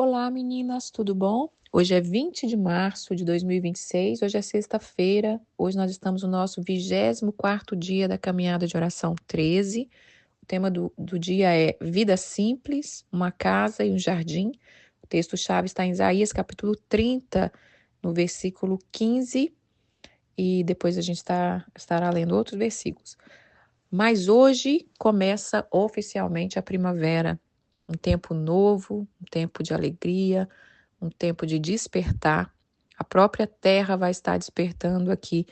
Olá, meninas, tudo bom? Hoje é 20 de março de 2026, hoje é sexta-feira, hoje nós estamos no nosso 24º dia da caminhada de oração 13. O tema do dia é Vida Simples, uma casa e um jardim. O texto-chave está em Isaías, capítulo 30, no versículo 15, e depois a gente estará lendo outros versículos. Mas hoje começa oficialmente a primavera, um tempo novo, um tempo de alegria, um tempo de despertar. A própria terra vai estar despertando aqui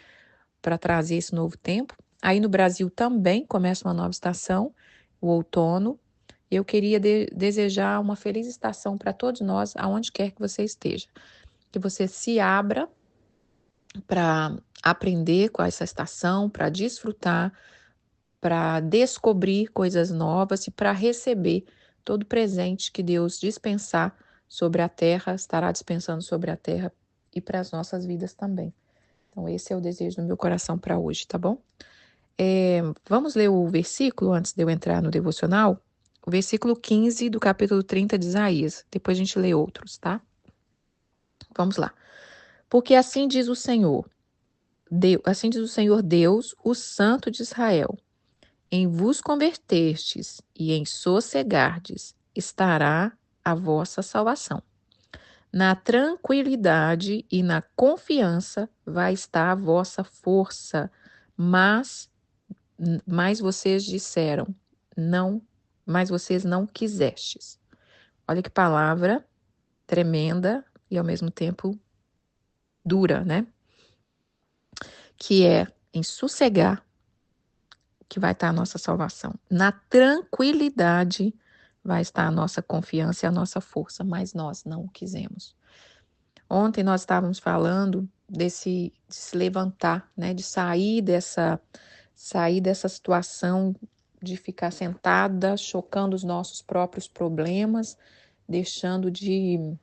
para trazer esse novo tempo. Aí no Brasil também começa uma nova estação, o outono. Eu queria desejar uma feliz estação para todos nós, aonde quer que você esteja. Que você se abra para aprender com essa estação, para desfrutar, para descobrir coisas novas e para receber todo presente que Deus dispensar sobre a terra, estará dispensando sobre a terra e para as nossas vidas também. Então, esse é o desejo do meu coração para hoje, tá bom? Vamos ler o versículo antes de eu entrar no devocional? O versículo 15 do capítulo 30 de Isaías. Depois a gente lê outros, tá? Vamos lá. Porque assim diz o Senhor, assim diz o Senhor Deus, o Santo de Israel. Em vos convertestes e em sossegardes estará a vossa salvação. Na tranquilidade e na confiança vai estar a vossa força, mas vocês disseram, não, mas vocês não quisestes. Olha que palavra tremenda e ao mesmo tempo dura, né? Que é em sossegar que vai estar a nossa salvação. Na tranquilidade vai estar a nossa confiança e a nossa força, mas nós não o quisemos. Ontem nós estávamos falando de se levantar, né, de sair dessa situação de ficar sentada, chocando os nossos próprios problemas, deixando de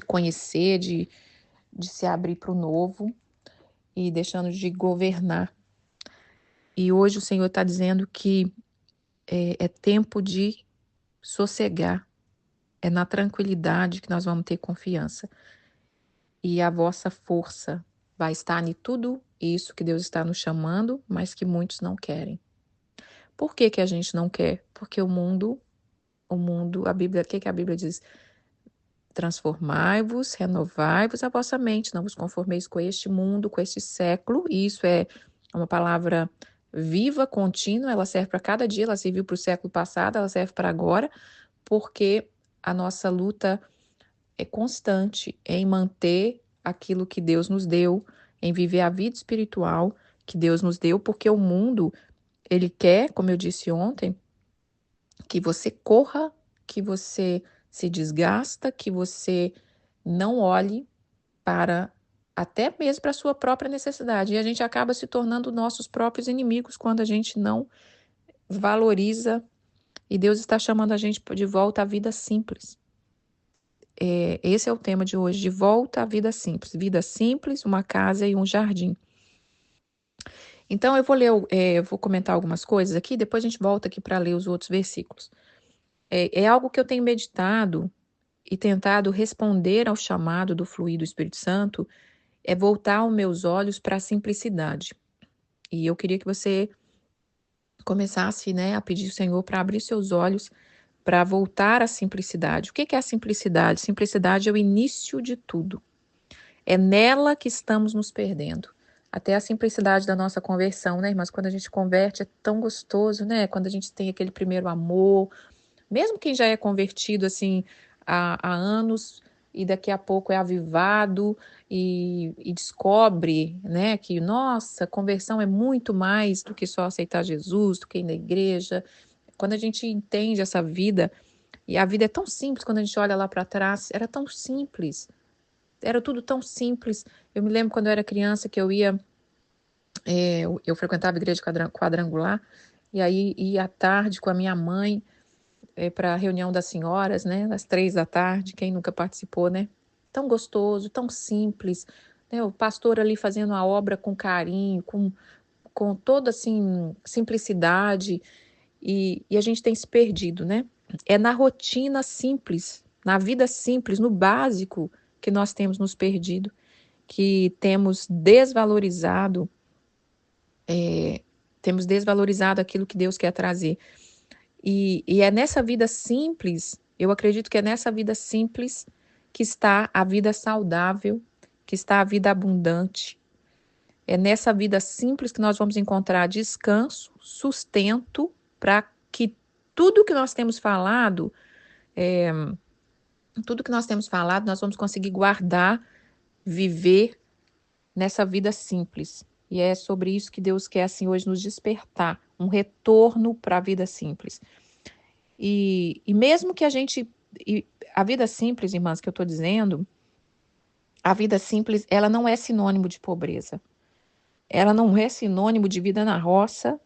conhecer, de se abrir para o novo e deixando de governar. E hoje o Senhor está dizendo que é tempo de sossegar, é na tranquilidade que nós vamos ter confiança. E a vossa força vai estar em tudo isso que Deus está nos chamando, mas que muitos não querem. Por que que a gente não quer? Porque o mundo, a Bíblia, o que que a Bíblia diz? Transformai-vos, renovai-vos a vossa mente, não vos conformeis com este mundo, com este século. E isso é uma palavra viva, contínua, ela serve para cada dia, ela serviu para o século passado, ela serve para agora, porque a nossa luta é constante em manter aquilo que Deus nos deu, em viver a vida espiritual que Deus nos deu, porque o mundo, ele quer, como eu disse ontem, que você corra, que você se desgasta, que você não olhe para até mesmo para a sua própria necessidade. E a gente acaba se tornando nossos próprios inimigos quando a gente não valoriza. E Deus está chamando a gente de volta à vida simples. Esse é o tema de hoje, de volta à vida simples. Vida simples, uma casa e um jardim. Então, eu vou comentar algumas coisas aqui, depois a gente volta aqui para ler os outros versículos. É algo que eu tenho meditado e tentado responder ao chamado do fluir do Espírito Santo, é voltar os meus olhos para a simplicidade. E eu queria que você começasse, né, a pedir ao Senhor para abrir seus olhos para voltar à simplicidade. O que é a simplicidade? Simplicidade é o início de tudo. É nela que estamos nos perdendo. Até a simplicidade da nossa conversão, né, irmãs? Quando a gente converte é tão gostoso, né? Quando a gente tem aquele primeiro amor, mesmo quem já é convertido assim há anos e daqui a pouco é avivado e descobre, né, que nossa, conversão é muito mais do que só aceitar Jesus, do que ir na igreja. Quando a gente entende essa vida, e a vida é tão simples, quando a gente olha lá para trás, era tão simples. Era tudo tão simples. Eu me lembro quando eu era criança que eu frequentava a igreja quadrangular, e aí ia à tarde com a minha mãe para a reunião das senhoras, né? Às 3 da tarde, quem nunca participou, né? Tão gostoso, tão simples, né? O pastor ali fazendo a obra com carinho, com toda assim simplicidade, e a gente tem se perdido, né? É na rotina simples na vida simples, no básico que nós temos nos perdido, que temos desvalorizado aquilo que Deus quer trazer. E é nessa vida simples, eu acredito que é nessa vida simples que está a vida saudável, que está a vida abundante. É nessa vida simples que nós vamos encontrar descanso, sustento, para que tudo que nós temos falado, nós vamos conseguir guardar, viver nessa vida simples. E é sobre isso que Deus quer, assim, hoje nos despertar, um retorno para a vida simples. E mesmo que a vida simples, irmãs, que eu estou dizendo, a vida simples, ela não é sinônimo de pobreza. Ela não é sinônimo de vida na roça,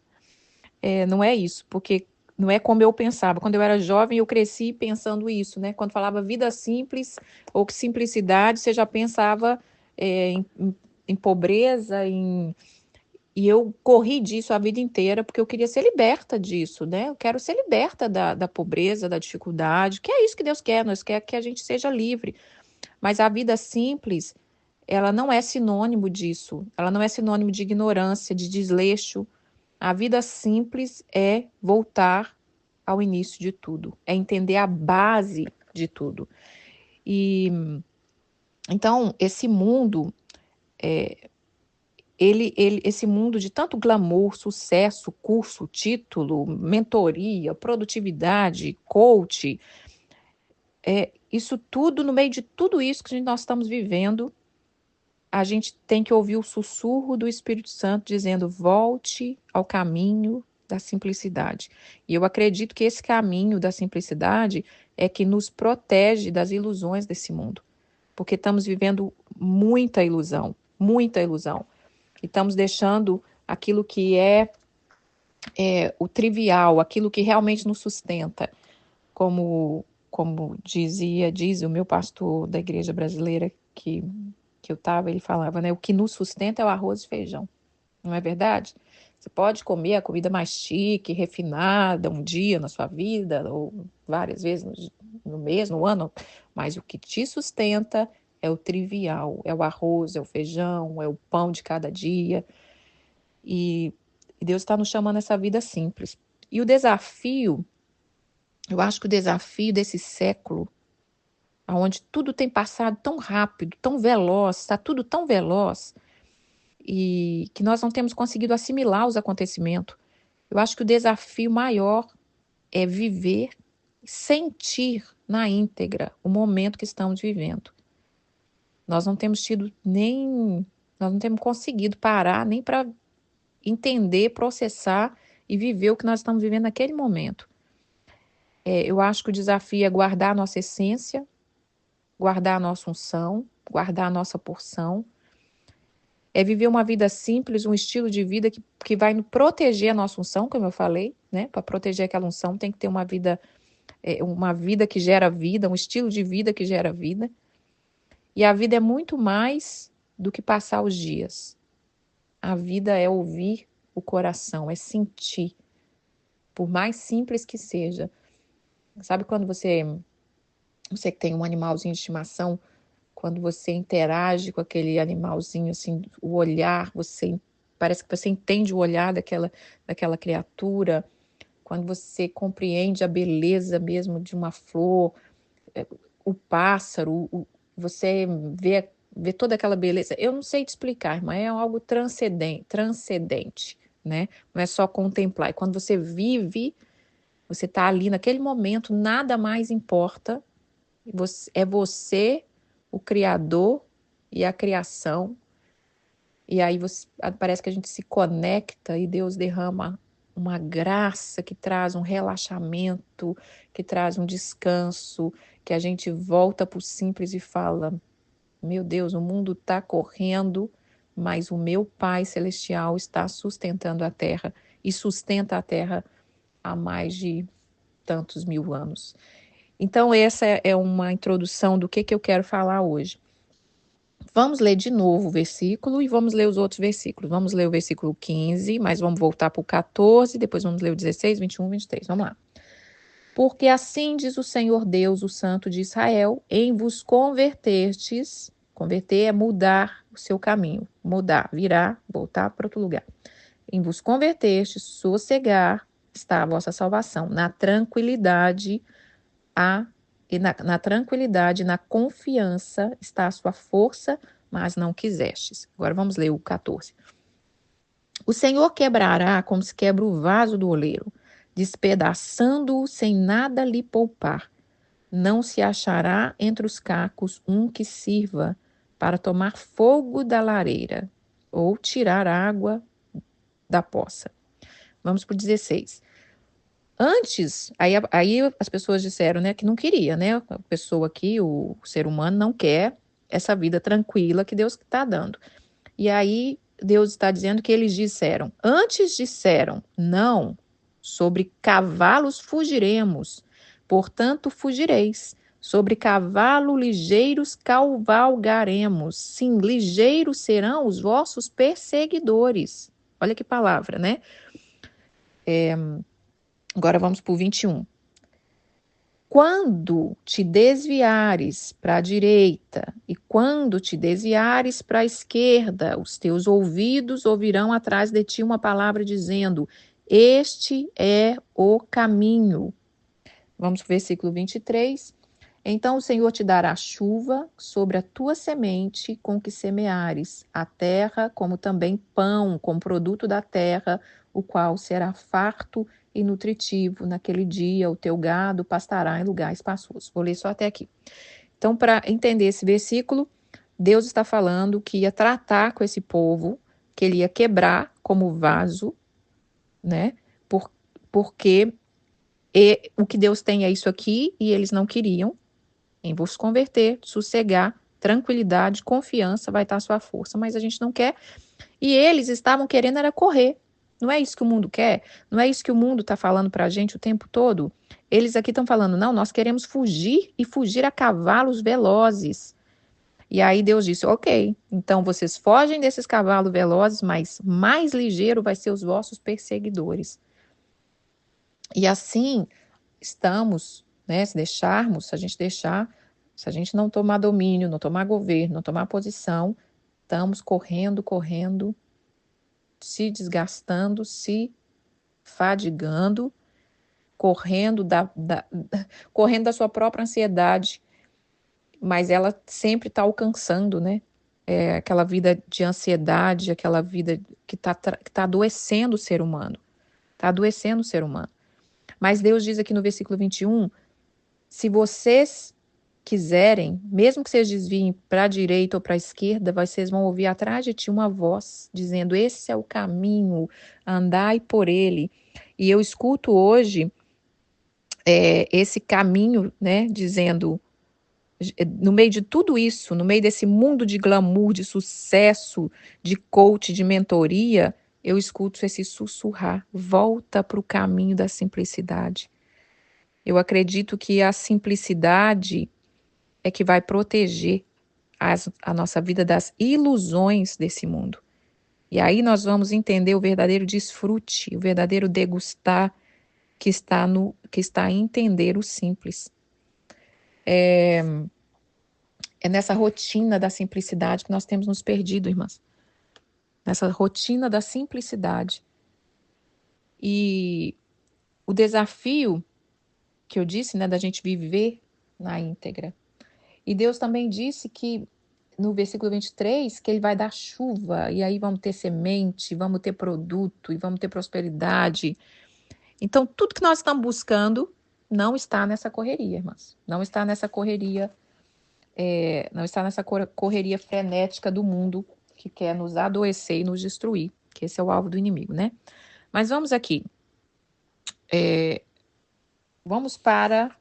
não é isso, porque não é como eu pensava. Quando eu era jovem, eu cresci pensando isso, né? Quando falava vida simples ou simplicidade, você já pensava em pobreza, e eu corri disso a vida inteira, porque eu queria ser liberta disso, né? Eu quero ser liberta da pobreza, da dificuldade, que é isso que Deus quer, Deus quer que a gente seja livre. Mas a vida simples, ela não é sinônimo disso, ela não é sinônimo de ignorância, de desleixo. A vida simples é voltar ao início de tudo, é entender a base de tudo. E então, esse mundo, esse mundo de tanto glamour, sucesso, curso, título, mentoria, produtividade, coach, isso tudo, no meio de tudo isso que nós estamos vivendo, a gente tem que ouvir o sussurro do Espírito Santo dizendo: volte ao caminho da simplicidade. E eu acredito que esse caminho da simplicidade é que nos protege das ilusões desse mundo. Porque estamos vivendo muita ilusão, muita ilusão. E estamos deixando aquilo que é o trivial, aquilo que realmente nos sustenta. Como diz o meu pastor da igreja brasileira que eu estava, ele falava, né? O que nos sustenta é o arroz e feijão. Não é verdade? Você pode comer a comida mais chique, refinada, um dia na sua vida, ou várias vezes no mês, no ano, mas o que te sustenta é o trivial, é o arroz, é o feijão, é o pão de cada dia. E Deus está nos chamando a essa vida simples. E o desafio, eu acho que o desafio desse século, onde tudo tem passado tão rápido, tão veloz, está tudo tão veloz, e que nós não temos conseguido assimilar os acontecimentos. Eu acho que o desafio maior é viver, sentir na íntegra o momento que estamos vivendo. Nós não temos conseguido parar nem para entender, processar e viver o que nós estamos vivendo naquele momento. Eu acho que o desafio é guardar a nossa essência, guardar a nossa unção, guardar a nossa porção, é viver uma vida simples, um estilo de vida que vai proteger a nossa unção, como eu falei, né? Para proteger aquela unção tem que ter uma vida que gera vida, um estilo de vida que gera vida. E a vida é muito mais do que passar os dias. A vida é ouvir o coração, é sentir, por mais simples que seja. Sabe quando você que tem um animalzinho de estimação, quando você interage com aquele animalzinho, assim, o olhar, parece que você entende o olhar daquela criatura, quando você compreende a beleza mesmo de uma flor, o pássaro, você vê toda aquela beleza. Eu não sei te explicar, mas é algo transcendente, né? Não é só contemplar. E quando você vive, você está ali naquele momento, nada mais importa. É você, o Criador e a criação. E aí parece que a gente se conecta e Deus derrama uma graça que traz um relaxamento, que traz um descanso, que a gente volta para o simples e fala: meu Deus, o mundo está correndo, mas o meu Pai Celestial está sustentando a terra e sustenta a terra há mais de tantos mil anos. Então, essa é uma introdução do que eu quero falar hoje. Vamos ler de novo o versículo e vamos ler os outros versículos. Vamos ler o versículo 15, mas vamos voltar para o 14, depois vamos ler o 16, 21, 23. Vamos lá. Porque assim diz o Senhor Deus, o Santo de Israel, em vos convertertes, converter é mudar o seu caminho, mudar, virar, voltar para outro lugar. Em vos convertertes, sossegar, está a vossa salvação, na tranquilidade, na tranquilidade, na confiança está a sua força, mas não quisestes. Agora vamos ler o 14. O Senhor quebrará como se quebra o vaso do oleiro, despedaçando-o sem nada lhe poupar. Não se achará entre os cacos um que sirva para tomar fogo da lareira ou tirar água da poça. Vamos para o 16. Antes, aí as pessoas disseram, né, que não queria, né? A pessoa aqui, o ser humano, não quer essa vida tranquila que Deus está dando. E aí Deus está dizendo que eles disseram, antes disseram, não, sobre cavalos fugiremos, portanto fugireis. Sobre cavalo ligeiros cavalgaremos. Sim, ligeiros serão os vossos perseguidores. Olha que palavra, né? Agora vamos para o 21. Quando te desviares para a direita e quando te desviares para a esquerda, os teus ouvidos ouvirão atrás de ti uma palavra dizendo, este é o caminho. Vamos para o versículo 23. Então o Senhor te dará chuva sobre a tua semente com que semeares, a terra, como também pão com produto da terra, o qual será farto e nutritivo. Naquele dia o teu gado pastará em lugar espaçoso. Vou ler só até aqui. Então, para entender esse versículo, Deus está falando que ia tratar com esse povo, que ele ia quebrar como vaso, né? Porque o que Deus tem é isso aqui e eles não queriam. Em vos converter, sossegar, tranquilidade, confiança, vai estar a sua força. Mas a gente não quer. E eles estavam querendo era correr. Não é isso que o mundo quer? Não é isso que o mundo está falando para a gente o tempo todo? Eles aqui estão falando, não, nós queremos fugir e fugir a cavalos velozes. E aí Deus disse, ok, então vocês fogem desses cavalos velozes, mas mais ligeiro vai ser os vossos perseguidores. E assim estamos, né, se a gente deixar, se a gente não tomar domínio, não tomar governo, não tomar posição, estamos correndo, se desgastando, se fadigando, correndo correndo da sua própria ansiedade, mas ela sempre está alcançando, né? Aquela vida de ansiedade, aquela vida que tá adoecendo o ser humano. Está adoecendo o ser humano. Mas Deus diz aqui no versículo 21, se vocês quiserem, mesmo que vocês desviem para a direita ou para a esquerda, vocês vão ouvir atrás de ti uma voz dizendo, esse é o caminho, andai por ele. E eu escuto hoje esse caminho, né, dizendo, no meio de tudo isso, no meio desse mundo de glamour, de sucesso, de coach, de mentoria, eu escuto esse sussurrar, volta para o caminho da simplicidade. Eu acredito que a simplicidade é que vai proteger a nossa vida das ilusões desse mundo. E aí nós vamos entender o verdadeiro desfrute, o verdadeiro degustar que está em entender o simples. É nessa rotina da simplicidade que nós temos nos perdido, irmãs. Nessa rotina da simplicidade. E o desafio que eu disse, né, da gente viver na íntegra. E Deus também disse que, no versículo 23, que ele vai dar chuva, e aí vamos ter semente, vamos ter produto, e vamos ter prosperidade. Então, tudo que nós estamos buscando não está nessa correria, irmãs. Não está nessa correria, não está nessa correria frenética do mundo que quer nos adoecer e nos destruir, que esse é o alvo do inimigo, né? Mas vamos aqui. Vamos para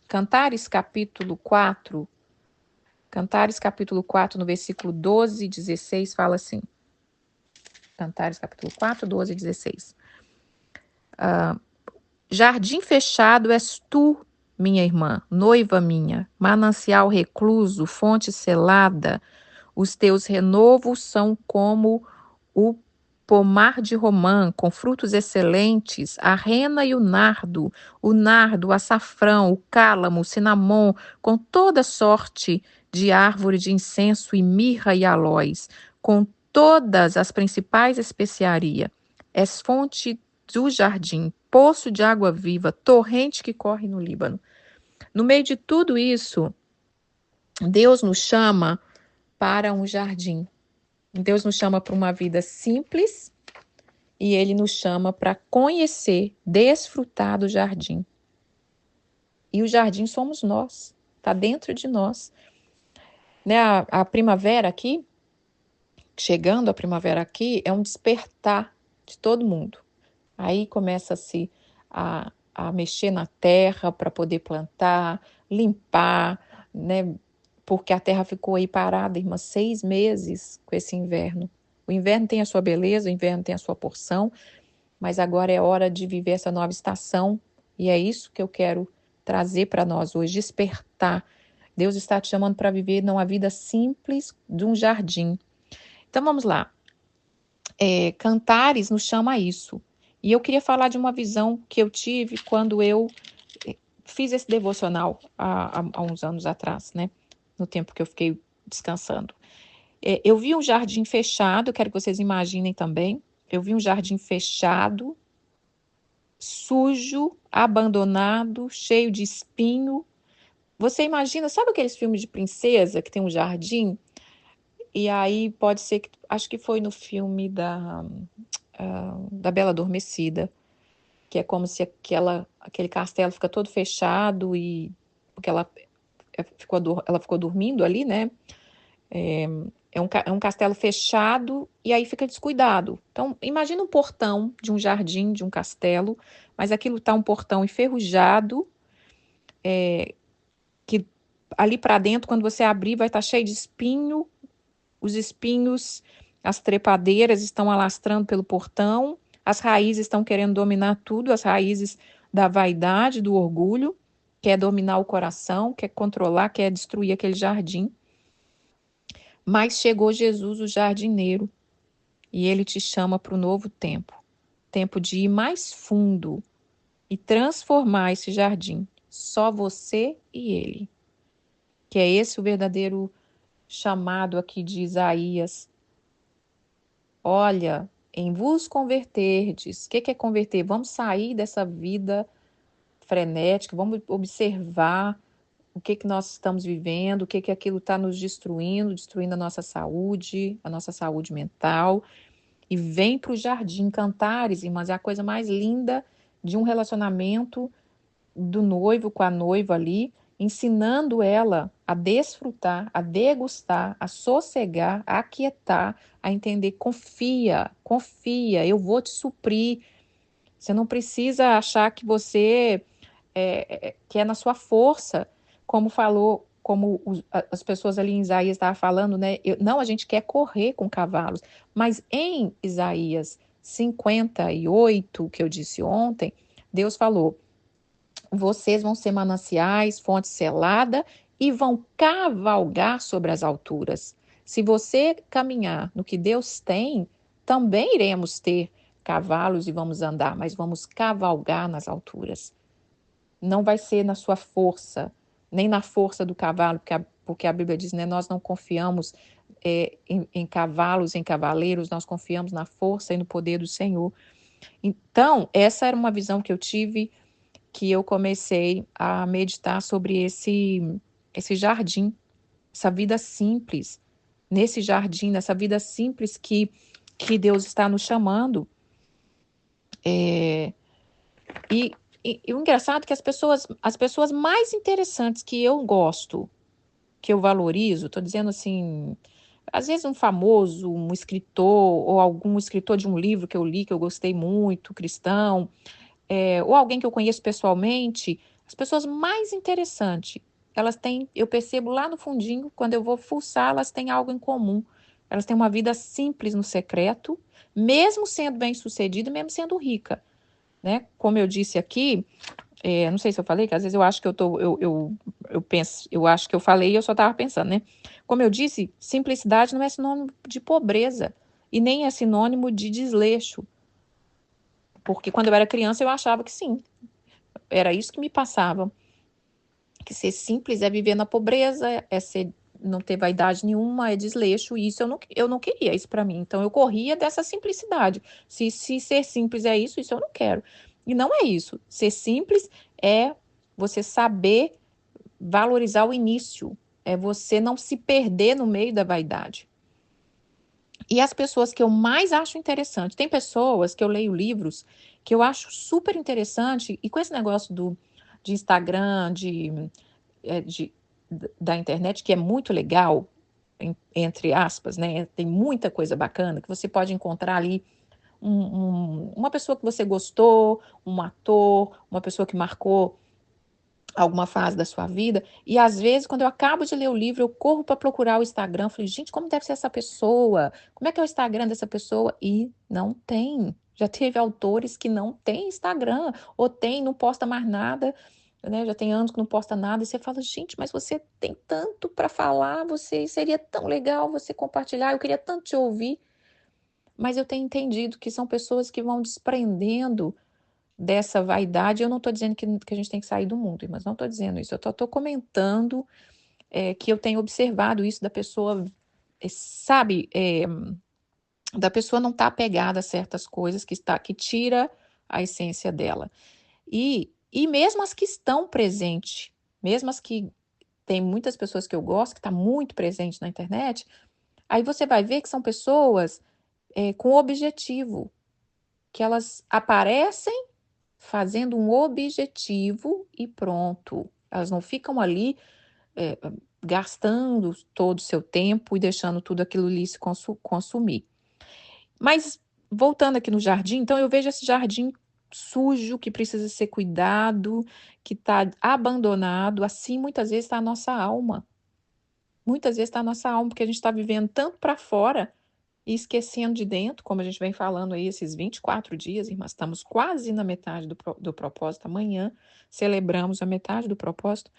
Cantares capítulo 4. Cantares capítulo 4, no versículo 12 e 16, fala assim. Cantares capítulo 4, 12 e 16. Jardim fechado és tu, minha irmã, noiva minha, manancial recluso, fonte selada, os teus renovos são como o pomar de romã com frutos excelentes, a rena e o nardo, o açafrão, o cálamo, o cinamon, com toda sorte de árvore de incenso e mirra e aloés, com todas as principais especiarias. És fonte do jardim, poço de água viva, torrente que corre no Líbano. No meio de tudo isso, Deus nos chama para um jardim. Deus nos chama para uma vida simples e Ele nos chama para conhecer, desfrutar do jardim. E o jardim somos nós, está dentro de nós. Né? A primavera aqui, chegando a primavera aqui, é um despertar de todo mundo. Aí começa-se a mexer na terra para poder plantar, limpar, né? Porque a terra ficou aí parada, irmã, 6 meses com esse inverno. O inverno tem a sua beleza, o inverno tem a sua porção, mas agora é hora de viver essa nova estação e é isso que eu quero trazer para nós hoje, despertar. Deus está te chamando para viver uma vida simples de um jardim. Então vamos lá. Cantares nos chama a isso. E eu queria falar de uma visão que eu tive quando eu fiz esse devocional há uns anos atrás, né? No tempo que eu fiquei descansando. Eu vi um jardim fechado, quero que vocês imaginem também. Eu vi um jardim fechado, sujo, abandonado, cheio de espinho. Você imagina, sabe aqueles filmes de princesa que tem um jardim? E aí pode ser que, acho que foi no filme da Bela Adormecida, que é como se aquele castelo fica todo fechado e porque ela ficou dormindo ali, né? É um castelo fechado e aí fica descuidado. Então, imagina um portão de um jardim, de um castelo, mas aquilo está um portão enferrujado, que ali para dentro, quando você abrir, vai estar cheio de espinho. Os espinhos, as trepadeiras estão alastrando pelo portão, as raízes estão querendo dominar tudo, as raízes da vaidade, do orgulho, quer dominar o coração, quer controlar, quer destruir aquele jardim. Mas chegou Jesus, o jardineiro, e ele te chama para o novo tempo, tempo de ir mais fundo e transformar esse jardim, só você e ele. Que é esse o verdadeiro chamado aqui de Isaías. Olha, em vos converterdes. O que é converter? Vamos sair dessa vida frenética, vamos observar o que nós estamos vivendo, o que aquilo está nos destruindo a nossa saúde mental. E vem para o jardim. Cantares, irmãs, é a coisa mais linda de um relacionamento do noivo com a noiva ali, ensinando ela a desfrutar, a degustar, a sossegar, a aquietar, a entender, confia, eu vou te suprir. Você não precisa achar que você que é na sua força, como falou, as pessoas ali em Isaías estavam falando, né? Não, a gente quer correr com cavalos, mas em Isaías 58, que eu disse ontem, Deus falou: vocês vão ser mananciais, fonte selada e vão cavalgar sobre as alturas. Se você caminhar no que Deus tem, também iremos ter cavalos e vamos andar, mas vamos cavalgar nas alturas. Não vai ser na sua força, nem na força do cavalo, porque a Bíblia diz, né, nós não confiamos em cavalos, em cavaleiros, nós confiamos na força e no poder do Senhor. Então, essa era uma visão que eu tive, que eu comecei a meditar sobre esse jardim, essa vida simples, nesse jardim, nessa vida simples que Deus está nos chamando. E o engraçado é que as pessoas mais interessantes que eu gosto, que eu valorizo, estou dizendo assim, às vezes um famoso, um escritor, ou algum escritor de um livro que eu li, que eu gostei muito, cristão, ou alguém que eu conheço pessoalmente, as pessoas mais interessantes, elas têm, eu percebo lá no fundinho, quando eu vou fuçar, elas têm algo em comum. Elas têm uma vida simples no secreto, mesmo sendo bem-sucedida, mesmo sendo rica, né? Como eu disse aqui, não sei se eu falei, que às vezes eu acho que eu penso, eu acho que eu falei e eu só estava pensando, né? Como eu disse, simplicidade não é sinônimo de pobreza. e nem é sinônimo de desleixo. Porque quando eu era criança eu achava que sim, era isso que me passava. Que ser simples é viver na pobreza, não ter vaidade nenhuma, é desleixo, e isso eu não queria isso para mim. Então eu corria dessa simplicidade. Se ser simples é isso, isso eu não quero. E não é isso. Ser simples é você saber valorizar o início, é você não se perder no meio da vaidade. E as pessoas que eu mais acho interessante, tem pessoas que eu leio livros que eu acho super interessante, e com esse negócio de Instagram, é, de, da internet, que é muito legal, entre aspas, né? Tem muita coisa bacana que você pode encontrar ali uma pessoa que você gostou, um ator, uma pessoa que marcou alguma fase da sua vida, e às vezes, quando eu acabo de ler o livro, eu corro para procurar o Instagram, falei, gente, como deve ser essa pessoa? Como é que é o Instagram dessa pessoa? E não tem. Já teve autores que não tem Instagram, ou tem, não posta mais nada, né? Já tem anos que não posta nada, e você fala, gente, mas você tem tanto para falar, você seria tão legal você compartilhar, eu queria tanto te ouvir, mas eu tenho entendido que são pessoas que vão desprendendo dessa vaidade. Eu não estou dizendo que a gente tem que sair do mundo, mas não estou dizendo isso. Eu estou comentando que eu tenho observado isso da pessoa, sabe, da pessoa não estar apegada a certas coisas que tira a essência dela. E mesmo as que estão presentes, mesmo as que tem muitas pessoas que eu gosto, que está muito presente na internet, aí você vai ver que são pessoas com objetivo, que elas aparecem fazendo um objetivo e pronto. Elas não ficam ali é, gastando todo o seu tempo e deixando tudo aquilo ali se consumir. Mas voltando aqui no jardim, então eu vejo esse jardim sujo, que precisa ser cuidado, que está abandonado. Assim, muitas vezes está a nossa alma. Muitas vezes está a nossa alma, porque a gente está vivendo tanto para fora e esquecendo de dentro, como a gente vem falando aí esses 24 dias, irmãs, estamos quase na metade do propósito. Amanhã celebramos a metade do propósito.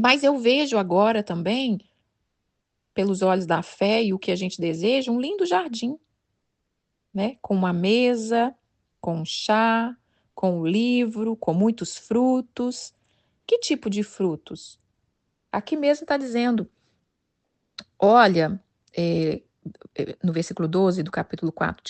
Mas eu vejo agora também, pelos olhos da fé e o que a gente deseja, um lindo jardim, né? Com uma mesa, com um chá, com um livro, com muitos frutos. Que tipo de frutos? Aqui mesmo está dizendo, olha, é, no versículo 12 do capítulo 4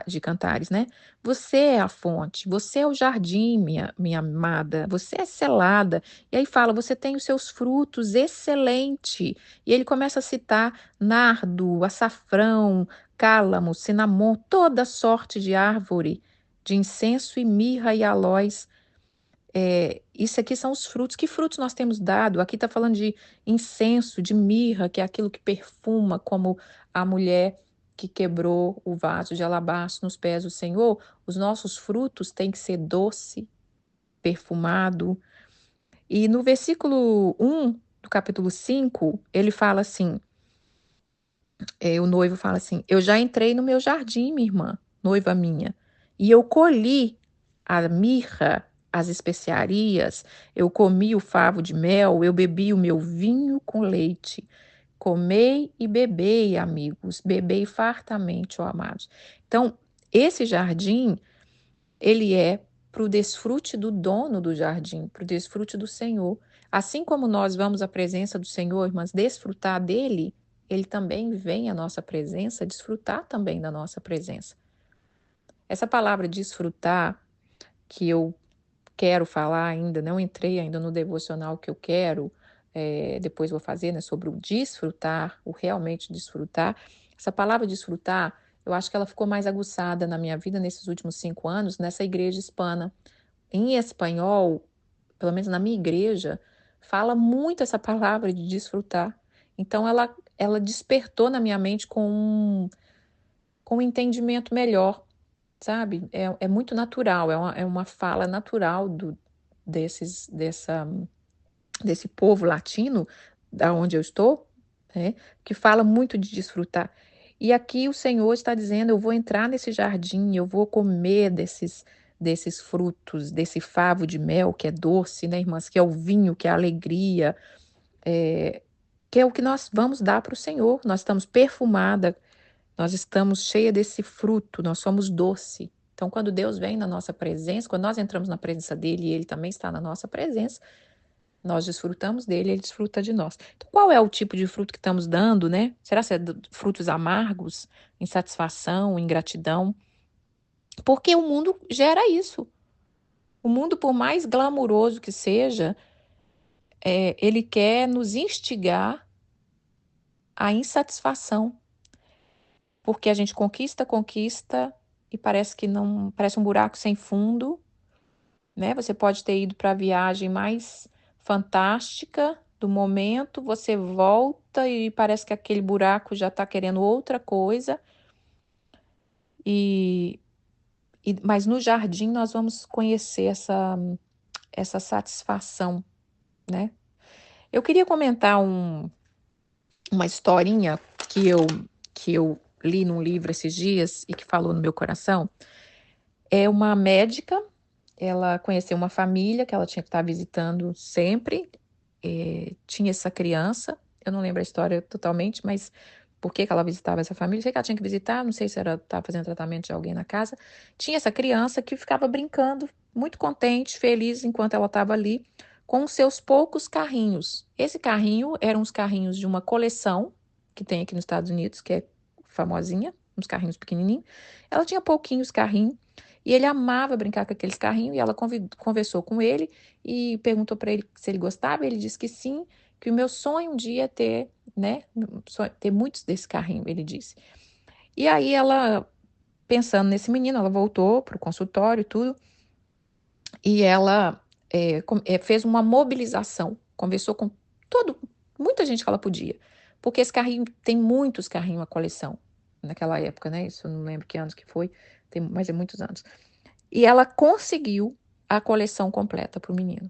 de Cantares, né? Você é a fonte, você é o jardim, minha amada, você é selada. E aí fala, você tem os seus frutos excelente. E ele começa a citar nardo, açafrão, cálamo, cinamon, toda sorte de árvore, de incenso e mirra e aloés. Isso aqui são os frutos. Que frutos nós temos dado? Aqui está falando de incenso, de mirra, que é aquilo que perfuma, como a mulher que quebrou o vaso de alabastro nos pés do Senhor. Os nossos frutos têm que ser doce, perfumado. E no versículo 1 do capítulo 5, ele fala assim: o noivo fala assim: eu já entrei no meu jardim, minha irmã, noiva minha, e eu colhi a mirra, as especiarias, eu comi o favo de mel, eu bebi o meu vinho com leite. Comei e bebei, amigos, bebei fartamente, ó amados. Então, esse jardim, ele é para o desfrute do dono do jardim, para o desfrute do Senhor. Assim como nós vamos à presença do Senhor, irmãs, desfrutar dele, ele também vem à nossa presença, desfrutar também da nossa presença. Essa palavra desfrutar, que eu quero falar ainda, não entrei ainda no devocional que eu quero, depois vou fazer, né, sobre o desfrutar, o realmente desfrutar. Essa palavra desfrutar, eu acho que ela ficou mais aguçada na minha vida nesses últimos 5 anos, nessa igreja hispana. Em espanhol, pelo menos na minha igreja, fala muito essa palavra de desfrutar. Então, ela despertou na minha mente com um entendimento melhor, sabe? É muito natural, é uma fala natural desses, desse povo latino, da onde eu estou, né? Que fala muito de desfrutar. E aqui o Senhor está dizendo: eu vou entrar nesse jardim, eu vou comer desses frutos, desse favo de mel que é doce, né, irmãs? Que é o vinho, que é a alegria, é, que é o que nós vamos dar para o Senhor. Nós estamos perfumada, Nós estamos cheia desse fruto, nós somos doce. Então, quando Deus vem na nossa presença, quando nós entramos na presença dele e ele também está na nossa presença, nós desfrutamos dele, ele desfruta de nós. Então, qual é o tipo de fruto que estamos dando, né? Será que é frutos amargos, insatisfação, ingratidão? Porque o mundo gera isso. O mundo, por mais glamuroso que seja, ele quer nos instigar à insatisfação. Porque a gente conquista, conquista e parece que não, parece um buraco sem fundo, né? Você pode ter ido para a viagem mais fantástica do momento, você volta e parece que aquele buraco já está querendo outra coisa. E, mas no jardim nós vamos conhecer essa satisfação, né? Eu queria comentar uma historinha que eu li num livro esses dias e que falou no meu coração. É uma médica. Ela conheceu uma família que ela tinha que estar visitando sempre. Tinha essa criança, eu não lembro a história totalmente, mas por que ela visitava essa família? Sei que ela tinha que visitar, não sei se era estar fazendo tratamento de alguém na casa. Tinha essa criança que ficava brincando, muito contente, feliz enquanto ela estava ali, com os seus poucos carrinhos. Esse carrinho eram os carrinhos de uma coleção que tem aqui nos Estados Unidos, que é famosinha, uns carrinhos pequenininhos. Ela tinha pouquinhos carrinhos. E ele amava brincar com aqueles carrinhos e ela conversou com ele e perguntou para ele se ele gostava. Ele disse que sim, que o meu sonho um dia é ter, né, ter muitos desse carrinho, ele disse. E aí ela, pensando nesse menino, ela voltou para o consultório e tudo, e ela fez uma mobilização, conversou com muita gente que ela podia, porque esse carrinho, tem muitos carrinhos, a coleção, naquela época, né, isso eu não lembro que anos que foi, mas é muitos anos. E ela conseguiu a coleção completa para o menino.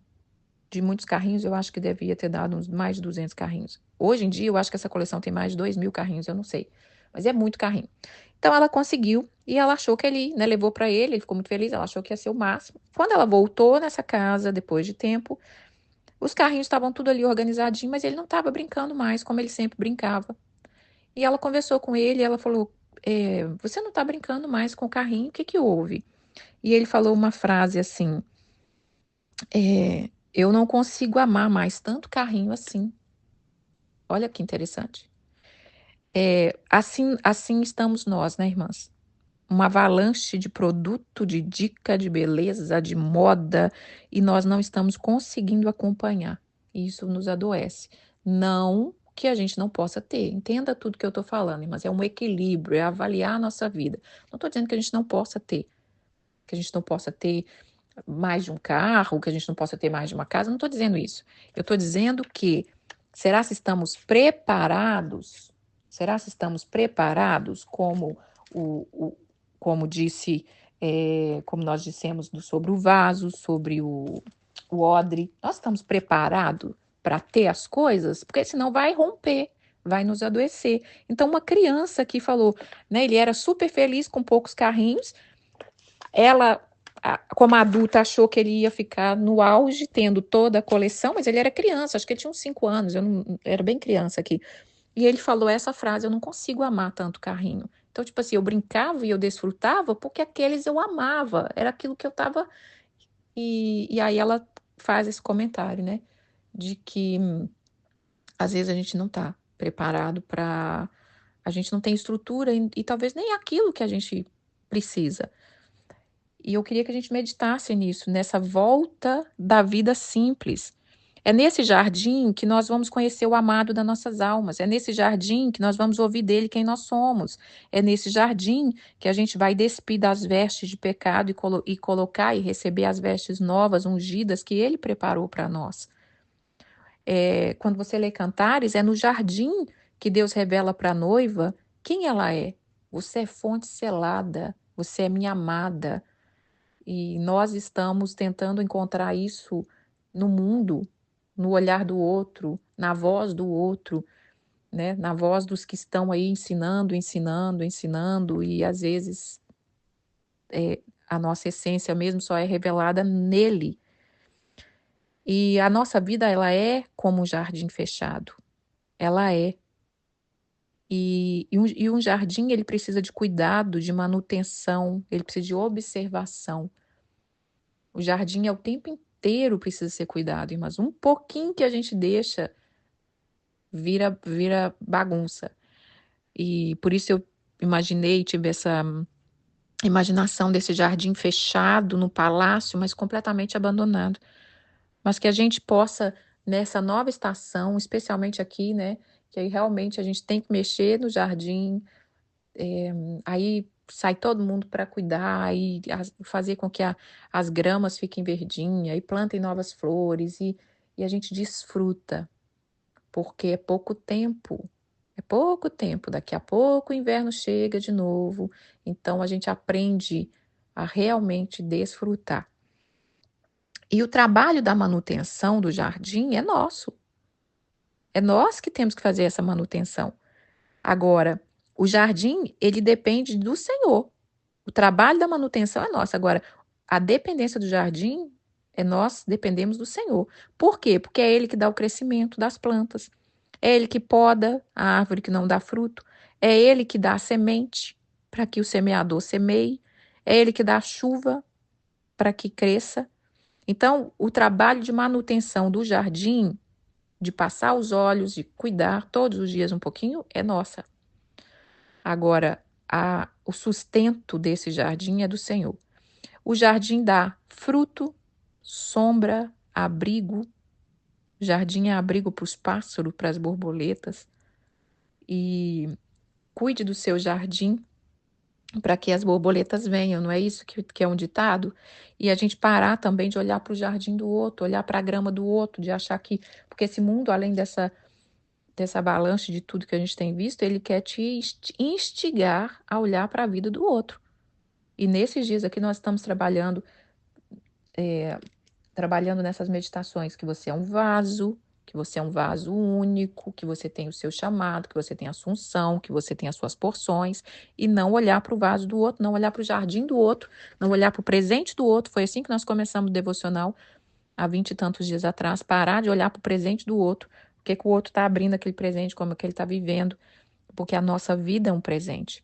De muitos carrinhos, eu acho que devia ter dado uns mais de 200 carrinhos. Hoje em dia, eu acho que essa coleção tem mais de 2.000 carrinhos, eu não sei. Mas é muito carrinho. Então, ela conseguiu e ela achou que ele, né, levou para ele ficou muito feliz, ela achou que ia ser o máximo. Quando ela voltou nessa casa, depois de tempo, os carrinhos estavam tudo ali organizadinho, mas ele não estava brincando mais, como ele sempre brincava. E ela conversou com ele e ela falou, você não está brincando mais com o carrinho, o que que houve? E ele falou uma frase assim, eu não consigo amar mais tanto carrinho assim. Olha que interessante. Assim estamos nós, né, irmãs? Uma avalanche de produto, de dica, de beleza, de moda, e nós não estamos conseguindo acompanhar. E isso nos adoece. Não que a gente não possa ter. Entenda tudo que eu estou falando, mas é um equilíbrio, é avaliar a nossa vida. Não estou dizendo que a gente não possa ter, que a gente não possa ter mais de um carro, que a gente não possa ter mais de uma casa, não estou dizendo isso. Eu estou dizendo que, será se estamos preparados? Será se estamos preparados, como como disse, como nós dissemos sobre o vaso, sobre o odre? Nós estamos preparados para ter as coisas? Porque senão vai romper, vai nos adoecer. Então, uma criança que falou, né, ele era super feliz com poucos carrinhos, ela, como adulta, achou que ele ia ficar no auge, tendo toda a coleção, mas ele era criança, acho que ele tinha uns 5 anos, eu não, era bem criança aqui. E ele falou essa frase, eu não consigo amar tanto carrinho. Então, tipo assim, eu brincava e eu desfrutava porque aqueles eu amava, era aquilo que eu tava... E aí ela faz esse comentário, né, de que às vezes a gente não tá preparado para... A gente não tem estrutura e talvez nem aquilo que a gente precisa. E eu queria que a gente meditasse nisso, nessa volta da vida simples. É nesse jardim que nós vamos conhecer o amado das nossas almas. É nesse jardim que nós vamos ouvir dele quem nós somos. É nesse jardim que a gente vai despir das vestes de pecado e colocar e receber as vestes novas, ungidas, que ele preparou para nós. Quando você lê Cantares, é no jardim que Deus revela para a noiva quem ela é. Você é fonte selada, você é minha amada. E nós estamos tentando encontrar isso no mundo, no olhar do outro, na voz do outro, né? Na voz dos que estão aí ensinando, ensinando, ensinando, e às vezes a nossa essência mesmo só é revelada nele. E a nossa vida, ela é como um jardim fechado. Ela é. E um jardim, ele precisa de cuidado, de manutenção, ele precisa de observação. O jardim é o tempo inteiro precisa ser cuidado, mas um pouquinho que a gente deixa vira bagunça. E por isso eu imaginei, tive essa imaginação desse jardim fechado no palácio, mas completamente abandonado. Mas que a gente possa, nessa nova estação, especialmente aqui, né, que aí realmente a gente tem que mexer no jardim, aí sai todo mundo para cuidar e fazer com que as gramas fiquem verdinhas e plantem novas flores e a gente desfruta, porque é pouco tempo. É pouco tempo, daqui a pouco o inverno chega de novo, então a gente aprende a realmente desfrutar. E o trabalho da manutenção do jardim é nosso. É nós que temos que fazer essa manutenção. Agora, o jardim, ele depende do Senhor. O trabalho da manutenção é nosso. Agora, a dependência do jardim é nós dependemos do Senhor. Por quê? Porque é Ele que dá o crescimento das plantas. É Ele que poda a árvore que não dá fruto. É Ele que dá a semente para que o semeador semeie. É Ele que dá a chuva para que cresça. Então, o trabalho de manutenção do jardim, de passar os olhos, de cuidar todos os dias um pouquinho, é nossa. Agora, o sustento desse jardim é do Senhor. O jardim dá fruto, sombra, abrigo. O jardim é abrigo para os pássaros, para as borboletas. E cuide do seu jardim para que as borboletas venham, não é isso que é um ditado? E a gente parar também de olhar para o jardim do outro, olhar para a grama do outro, de achar que. Porque esse mundo, além dessa avalanche de tudo que a gente tem visto, ele quer te instigar a olhar para a vida do outro. E nesses dias aqui nós estamos trabalhando nessas meditações, que você é um vaso, que você é um vaso único, que você tem o seu chamado, que você tem a assunção, que você tem as suas porções, e não olhar para o vaso do outro, não olhar para o jardim do outro, não olhar para o presente do outro. Foi assim que nós começamos o devocional há 20 e tantos dias atrás, parar de olhar para o presente do outro, o que, que o outro está abrindo aquele presente, como é que ele está vivendo, porque a nossa vida é um presente.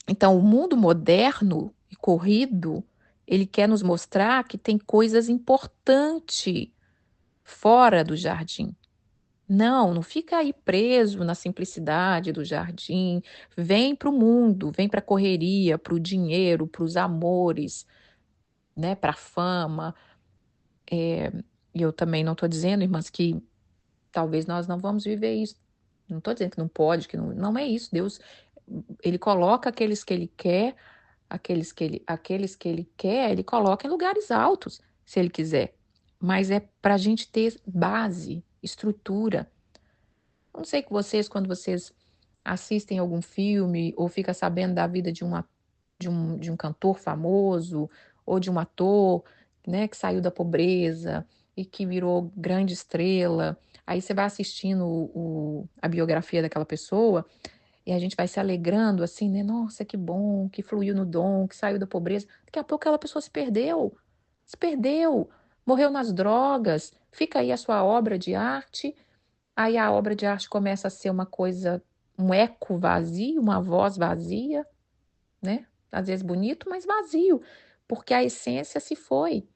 Então, o mundo moderno e corrido, ele quer nos mostrar que tem coisas importantes fora do jardim. Não, não fica aí preso na simplicidade do jardim. Vem para o mundo, vem para a correria, para o dinheiro, para os amores, né, para a fama. E eu também não estou dizendo, irmãs, que talvez nós não vamos viver isso. Não estou dizendo que não pode, que não é isso. Deus, ele coloca aqueles que ele quer, aqueles que ele quer, ele coloca em lugares altos, se ele quiser. Mas é para a gente ter base, estrutura. Não sei que vocês, quando vocês assistem algum filme ou fica sabendo da vida de um cantor famoso ou de um ator, né, que saiu da pobreza e que virou grande estrela. Aí você vai assistindo a biografia daquela pessoa e a gente vai se alegrando assim, né? Nossa, que bom, que fluiu no dom, que saiu da pobreza. Daqui a pouco aquela pessoa se perdeu, morreu nas drogas. Fica aí a sua obra de arte. Aí a obra de arte começa a ser uma coisa, um eco vazio, uma voz vazia, né? Às vezes bonito, mas vazio, porque a essência se foi.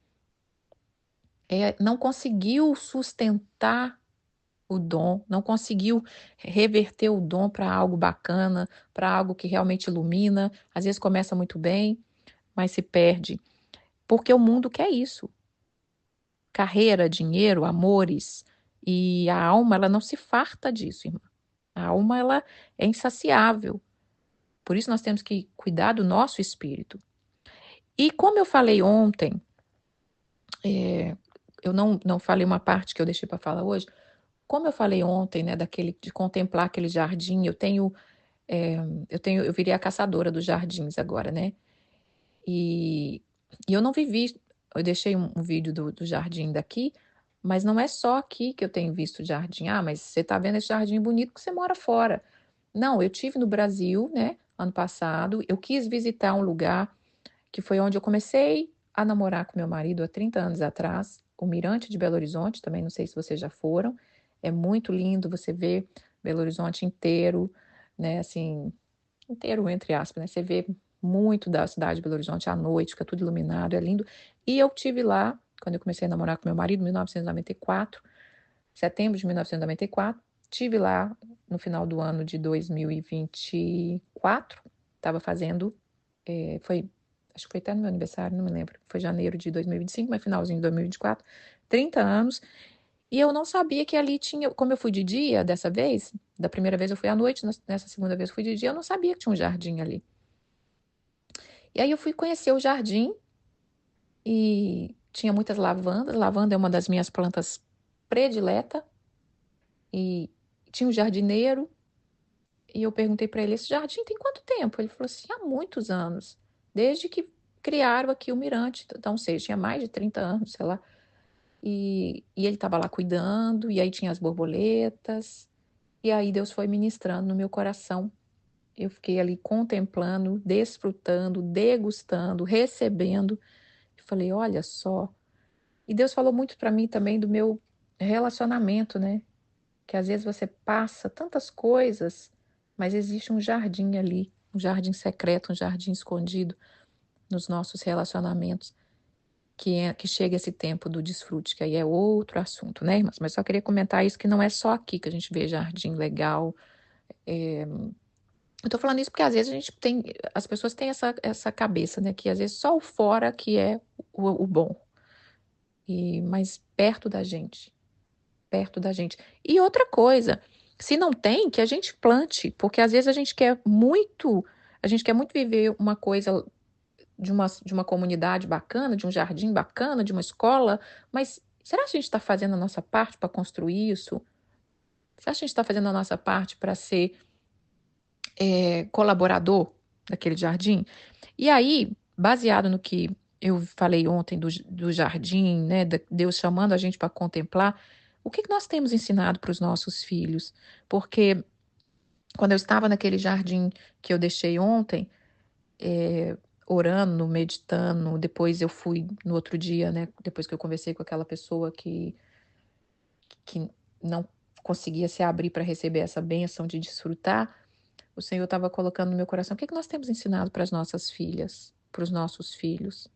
Não conseguiu sustentar o dom, não conseguiu reverter o dom para algo bacana, para algo que realmente ilumina. Às vezes começa muito bem, mas se perde, porque o mundo quer isso. Carreira, dinheiro, amores, e a alma, ela não se farta disso, irmã. A alma, ela é insaciável. Por isso nós temos que cuidar do nosso espírito. E como eu falei ontem, eu não falei uma parte que eu deixei para falar hoje. Como eu falei ontem, né, de contemplar aquele jardim, eu virei a caçadora dos jardins agora, né? E, e eu não vivi, eu deixei um vídeo do jardim daqui, mas não é só aqui que eu tenho visto o jardim. Ah, mas você está vendo esse jardim bonito porque você mora fora. Não, eu tive no Brasil, né, ano passado. Eu quis visitar um lugar que foi onde eu comecei a namorar com meu marido há 30 anos atrás, o Mirante de Belo Horizonte, também não sei se vocês já foram. É muito lindo você ver Belo Horizonte inteiro, né, assim, inteiro entre aspas, né, você vê muito da cidade de Belo Horizonte à noite, fica tudo iluminado, é lindo. E eu tive lá, quando eu comecei a namorar com meu marido, em 1994, setembro de 1994, tive lá no final do ano de 2024, estava fazendo, foi, acho que foi até no meu aniversário, não me lembro, foi janeiro de 2025, mas finalzinho de 2024, 30 anos, e eu não sabia que ali tinha, como eu fui de dia dessa vez, da primeira vez eu fui à noite, nessa segunda vez eu fui de dia, eu não sabia que tinha um jardim ali. E aí eu fui conhecer o jardim e tinha muitas lavandas, lavanda é uma das minhas plantas predileta, e tinha um jardineiro, e eu perguntei para ele, esse jardim tem quanto tempo? Ele falou assim, há muitos anos, desde que criaram aqui o mirante, então, seja, tinha mais de 30 anos, sei lá. E ele estava lá cuidando, e aí tinha as borboletas, e aí Deus foi ministrando no meu coração. Eu fiquei ali contemplando, desfrutando, degustando, recebendo. Eu falei, olha só. E Deus falou muito para mim também do meu relacionamento, né? Que às vezes você passa tantas coisas, mas existe um jardim ali, um jardim secreto, um jardim escondido nos nossos relacionamentos, que chega esse tempo do desfrute, que aí é outro assunto, né, irmãs? Mas só queria comentar isso, que não é só aqui que a gente vê jardim legal. Eu tô falando isso porque às vezes a gente tem, as pessoas têm essa cabeça, né, que às vezes só o fora que é o bom, mas perto da gente, perto da gente. E outra coisa, se não tem, que a gente plante, porque às vezes a gente quer muito viver uma coisa de uma comunidade bacana, de um jardim bacana, de uma escola, mas será que a gente está fazendo a nossa parte para construir isso? Será que a gente está fazendo a nossa parte para ser colaborador daquele jardim? E aí, baseado no que eu falei ontem do jardim, né, Deus chamando a gente para contemplar, o que nós temos ensinado para os nossos filhos? Porque quando eu estava naquele jardim que eu deixei ontem, é, orando, meditando, depois eu fui no outro dia, né, depois que eu conversei com aquela pessoa que não conseguia se abrir para receber essa bênção de desfrutar, o Senhor estava colocando no meu coração, o que nós temos ensinado para as nossas filhas, para os nossos filhos?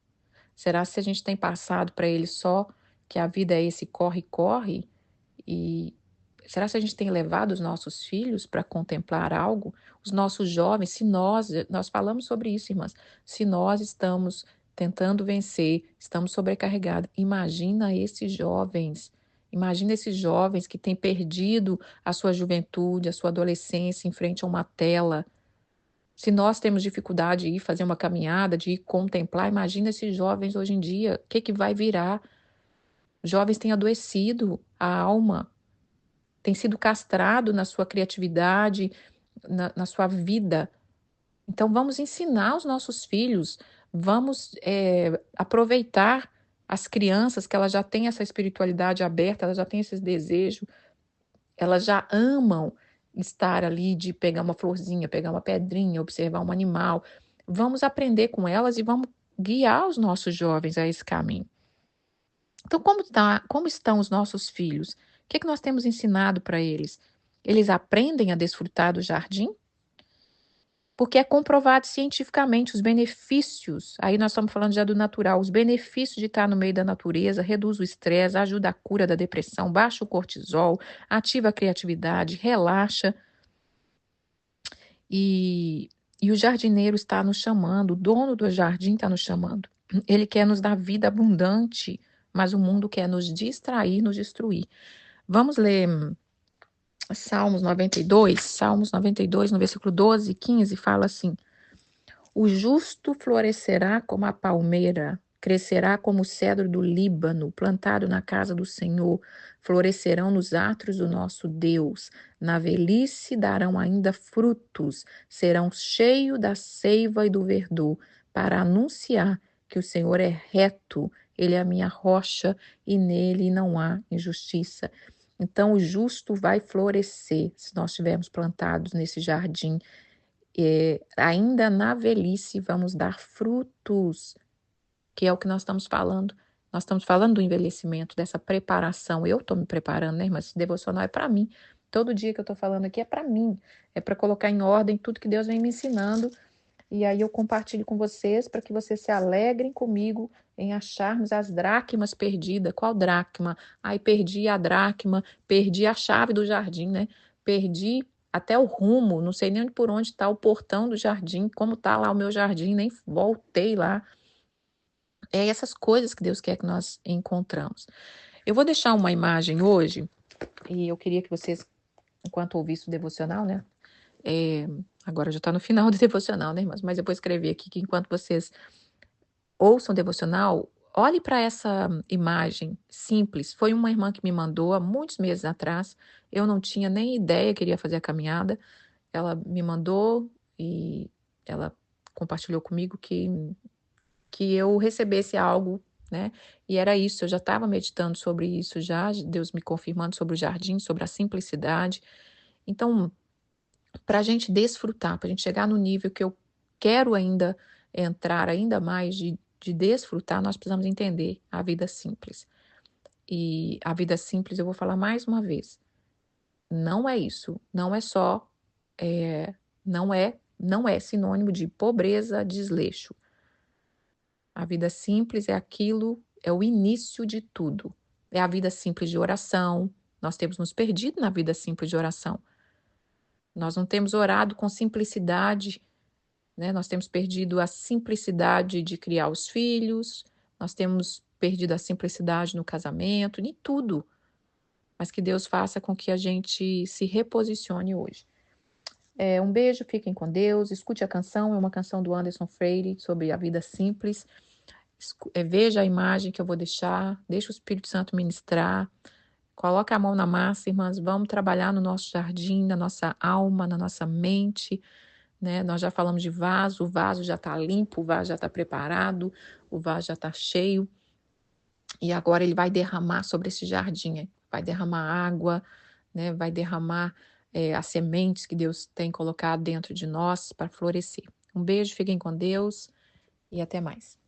Será se a gente tem passado para eles só que a vida é esse corre-corre? E será se a gente tem levado os nossos filhos para contemplar algo? Os nossos jovens, se nós falamos sobre isso, irmãs, se nós estamos tentando vencer, estamos sobrecarregados, imagina esses jovens que têm perdido a sua juventude, a sua adolescência em frente a uma tela. Se nós temos dificuldade de ir fazer uma caminhada, de ir contemplar, imagina esses jovens hoje em dia, o que vai virar? Jovens têm adoecido a alma, tem sido castrado na sua criatividade, na sua vida. Então, vamos ensinar os nossos filhos, vamos aproveitar as crianças que elas já têm essa espiritualidade aberta, elas já têm esses desejos, elas já amam estar ali de pegar uma florzinha, pegar uma pedrinha, observar um animal. Vamos aprender com elas e vamos guiar os nossos jovens a esse caminho. Então, como estão os nossos filhos? O que nós temos ensinado para eles? Eles aprendem a desfrutar do jardim? Porque é comprovado cientificamente os benefícios, aí nós estamos falando já do natural, os benefícios de estar no meio da natureza, reduz o estresse, ajuda a cura da depressão, baixa o cortisol, ativa a criatividade, relaxa. E, e o jardineiro está nos chamando, o dono do jardim está nos chamando. Ele quer nos dar vida abundante, mas o mundo quer nos distrair, nos destruir. Vamos ler Salmos 92, no versículo 12 e 15, fala assim: o justo florescerá como a palmeira, crescerá como o cedro do Líbano, plantado na casa do Senhor, florescerão nos átrios do nosso Deus, na velhice darão ainda frutos, serão cheios da seiva e do verdor, para anunciar que o Senhor é reto, ele é a minha rocha e nele não há injustiça. Então, o justo vai florescer se nós estivermos plantados nesse jardim. Ainda na velhice vamos dar frutos, que é o que nós estamos falando. Nós estamos falando do envelhecimento, dessa preparação. Eu estou me preparando, né, irmã? Esse devocional é para mim. Todo dia que eu tô falando aqui é para mim, é para colocar em ordem tudo que Deus vem me ensinando. E aí eu compartilho com vocês para que vocês se alegrem comigo em acharmos as dracmas perdidas. Qual dracma? Ai, perdi a dracma, perdi a chave do jardim, né? Perdi até o rumo, não sei nem por onde está o portão do jardim, como está lá o meu jardim, nem voltei lá. É essas coisas que Deus quer que nós encontramos. Eu vou deixar uma imagem hoje, e eu queria que vocês, enquanto ouvissem o devocional, né? Agora já está no final do devocional, né, irmãs? Mas eu vou escrever aqui que enquanto vocês ouçam o devocional, olhe para essa imagem simples. Foi uma irmã que me mandou há muitos meses atrás. Eu não tinha nem ideia que iria fazer a caminhada. Ela me mandou e ela compartilhou comigo que eu recebesse algo, né? E era isso, eu já estava meditando sobre isso já, Deus me confirmando sobre o jardim, sobre a simplicidade. Então, para a gente desfrutar, para a gente chegar no nível que eu quero ainda entrar ainda mais de desfrutar, nós precisamos entender a vida simples. E a vida simples, eu vou falar mais uma vez, não é isso, não é só, não é sinônimo de pobreza, desleixo. A vida simples é aquilo, é o início de tudo. É a vida simples de oração. Nós temos nos perdido na vida simples de oração. Nós não temos orado com simplicidade, né? Nós temos perdido a simplicidade de criar os filhos, nós temos perdido a simplicidade no casamento, em tudo. Mas que Deus faça com que a gente se reposicione hoje. Um beijo, fiquem com Deus. Escute a canção, é uma canção do Anderson Freire sobre a vida simples. Veja a imagem que eu vou deixar, deixa o Espírito Santo ministrar. Coloca a mão na massa, irmãs. Vamos trabalhar no nosso jardim, na nossa alma, na nossa mente, né? Nós já falamos de vaso, o vaso já está limpo, o vaso já está preparado, o vaso já está cheio. E agora ele vai derramar sobre esse jardim, vai derramar água, né? Vai derramar as sementes que Deus tem colocado dentro de nós para florescer. Um beijo, fiquem com Deus e até mais.